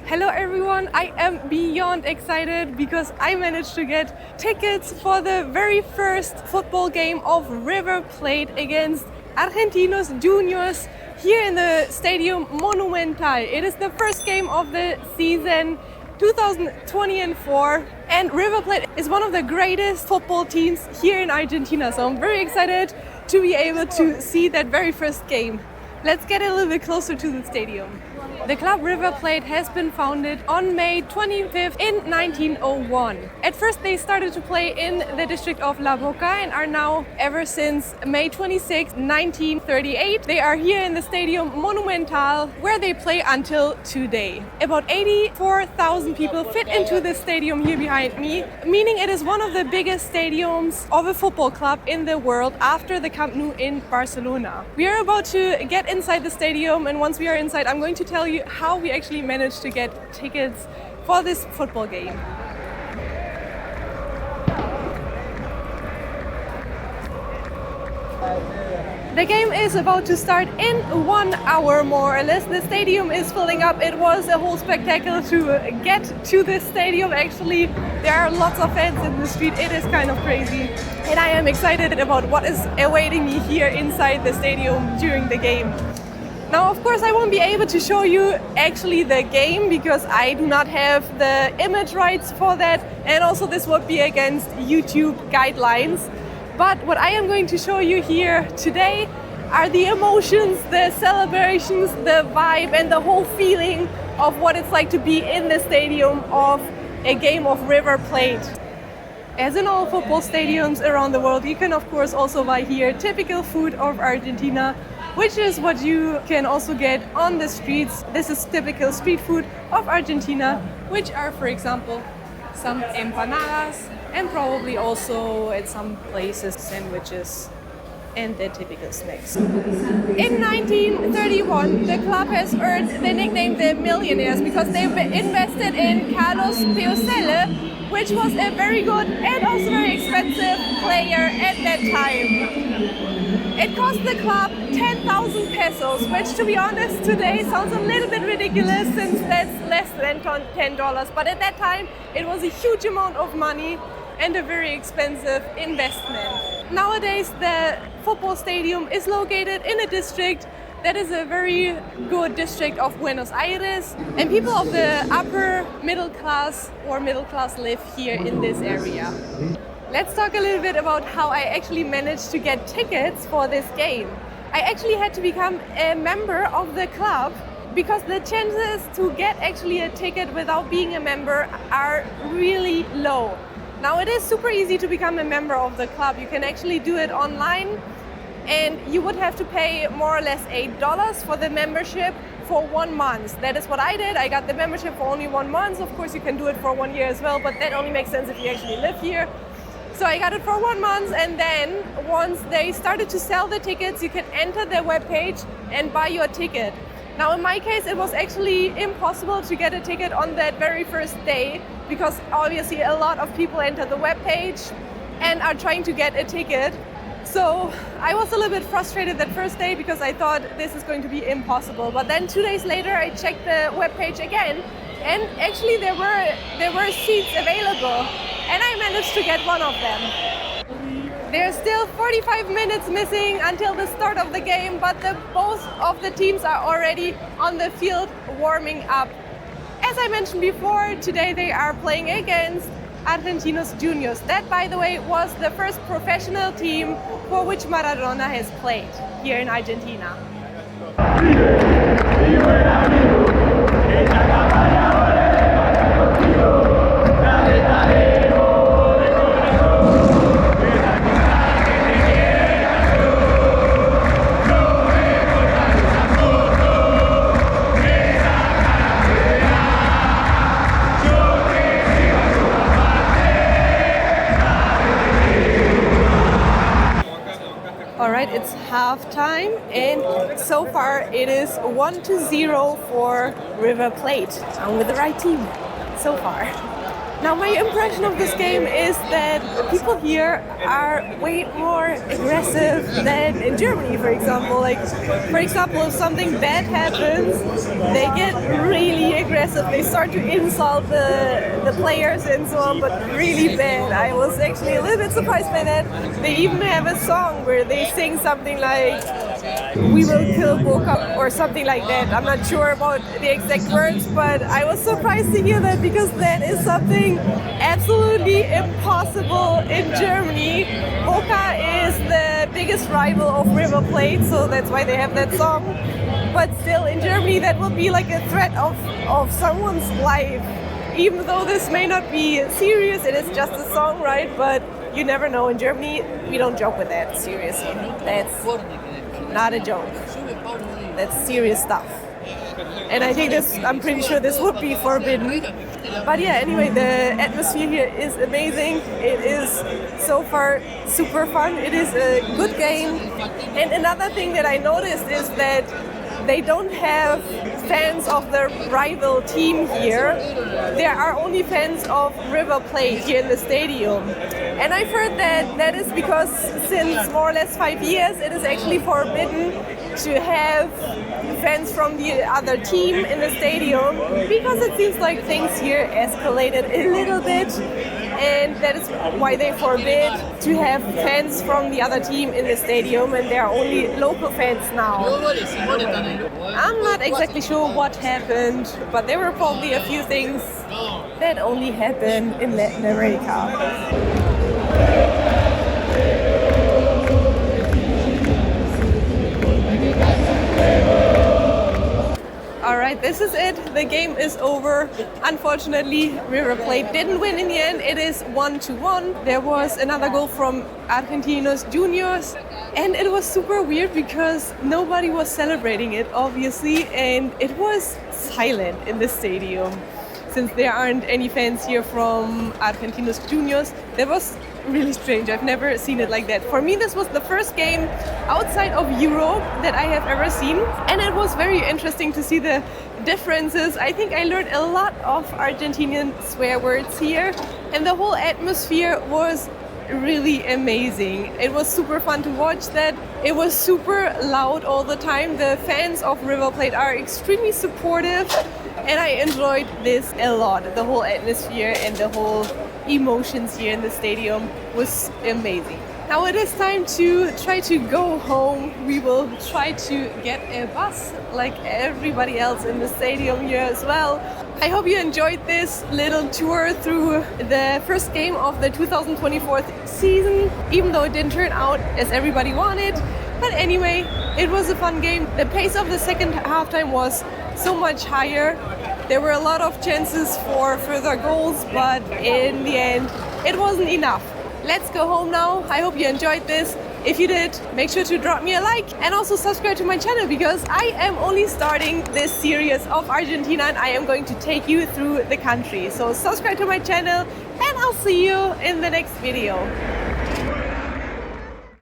Hello everyone, I am beyond excited because I managed to get tickets for the very first football game of River Plate against Argentinos Juniors here in the Stadium Monumental. It is the first game of the season 2024 and River Plate is one of the greatest football teams here in Argentina, so I'm very excited to be able to see that very first game. Let's get a little bit closer to the stadium. The club River Plate has been founded on May 25th in 1901. At first they started to play in the district of La Boca and are now, ever since May 26, 1938, they are here in the Stadium Monumental where they play until today. About 84,000 people fit into the stadium here behind me, meaning it is one of the biggest stadiums of a football club in the world after the Camp Nou in Barcelona. We are about to get inside the stadium, and once we are inside I'm going to tell you how we actually managed to get tickets for this football game. The game is about to start in 1 hour more or less. The stadium is filling up. It was a whole spectacle to get to this stadium. Actually, there are lots of fans in the street. It is kind of crazy. And I am excited about what is awaiting me here inside the stadium during the game. Now, of course, I won't be able to show you actually the game because I do not have the image rights for that, and also this would be against YouTube guidelines. But what I am going to show you here today are the emotions, the celebrations, the vibe, and the whole feeling of what it's like to be in the stadium of a game of River Plate. As in all football stadiums around the world, you can of course also buy here typical food of Argentina, which is what you can also get on the streets. This is typical street food of Argentina, which are, for example, some empanadas and probably also at some places sandwiches and the typical snacks. In 1931, the club has earned the nickname the Millionaires because they invested in Carlos Peoselle, which was a very good and also very expensive player at that time. It cost the club 10,000 pesos, which to be honest today sounds a little bit ridiculous since that's less than $10, but at that time it was a huge amount of money and a very expensive investment. Nowadays the football stadium is located in a district that is a very good district of Buenos Aires, and people of the upper middle class live here in this area. Let's talk a little bit about how I actually managed to get tickets for this game. I actually had to become a member of the club because the chances to get actually a ticket without being a member are really low. Now it is super easy to become a member of the club. You can actually do it online and you would have to pay more or less $8 for the membership for 1 month. That is what I did. I got the membership for only 1 month. Of course you can do it for 1 year as well, but that only makes sense if you actually live here. So I got it for 1 month, and then once they started to sell the tickets, you can enter their webpage and buy your ticket. Now in my case, it was actually impossible to get a ticket on that very first day because obviously a lot of people enter the webpage and are trying to get a ticket. So I was a little bit frustrated that first day because I thought this is going to be impossible. But then 2 days later, I checked the webpage again, and actually there were seats available, and I managed to get one of them. There's still 45 minutes missing until the start of the game, but both of the teams are already on the field warming up. As I mentioned before, today they are playing against Argentinos Juniors. That, by the way, was the first professional team for which Maradona has played here in Argentina. Alright, it's halftime and so far it is 1-0 for River Plate. I'm with the right team so far. Now my impression of this game is that people here are way more aggressive than in Germany, for example. Like, for example, if something bad happens, they get really aggressive. They start to insult the players and so on, but really bad. I was actually a little bit surprised by that. They even have a song where they sing something like "We will kill Boca" or something like that. I'm not sure about the exact words, but I was surprised to hear that because that is something absolutely impossible in Germany. Boca is the biggest rival of River Plate, so that's why they have that song. But still, in Germany, that would be like a threat of someone's life. Even though this may not be serious, it is just a song, right? But you never know. In Germany, we don't joke with that, seriously. That's not a joke. That's serious stuff. And I think I'm pretty sure this would be forbidden. But yeah, anyway, the atmosphere here is amazing. It is so far super fun. It is a good game. And another thing that I noticed is that they don't have fans of the rival team here. There are only fans of River Plate here in the stadium. And I've heard that is because since more or less 5 years, it is actually forbidden to have fans from the other team in the stadium, because it seems like things here escalated a little bit, and that is why they forbid to have fans from the other team in the stadium, and there are only local fans now. I'm not exactly sure what happened, but there were probably a few things that only happen in Latin America. Alright, this is it. The game is over. Unfortunately, River Plate didn't win in the end. It is 1-1. There was another goal from Argentinos Juniors, and it was super weird because nobody was celebrating it, obviously, and it was silent in the stadium. Since there aren't any fans here from Argentinos Juniors, that was really strange. I've never seen it like that. For me, this was the first game outside of Europe that I have ever seen, and it was very interesting to see the differences. I think I learned a lot of Argentinian swear words here, and the whole atmosphere was really amazing. It was super fun to watch that. It was super loud all the time. The fans of River Plate are extremely supportive, and I enjoyed this a lot. The whole atmosphere and the whole emotions here in the stadium was amazing. Now it is time to try to go home. We will try to get a bus like everybody else in the stadium here as well. I hope you enjoyed this little tour through the first game of the 2024 season, even though it didn't turn out as everybody wanted. But anyway, it was a fun game. The pace of the second halftime was so much higher. There were a lot of chances for further goals, but in the end, it wasn't enough. Let's go home now. I hope you enjoyed this. If you did, make sure to drop me a like and also subscribe to my channel, because I am only starting this series of Argentina and I am going to take you through the country. So subscribe to my channel and I'll see you in the next video.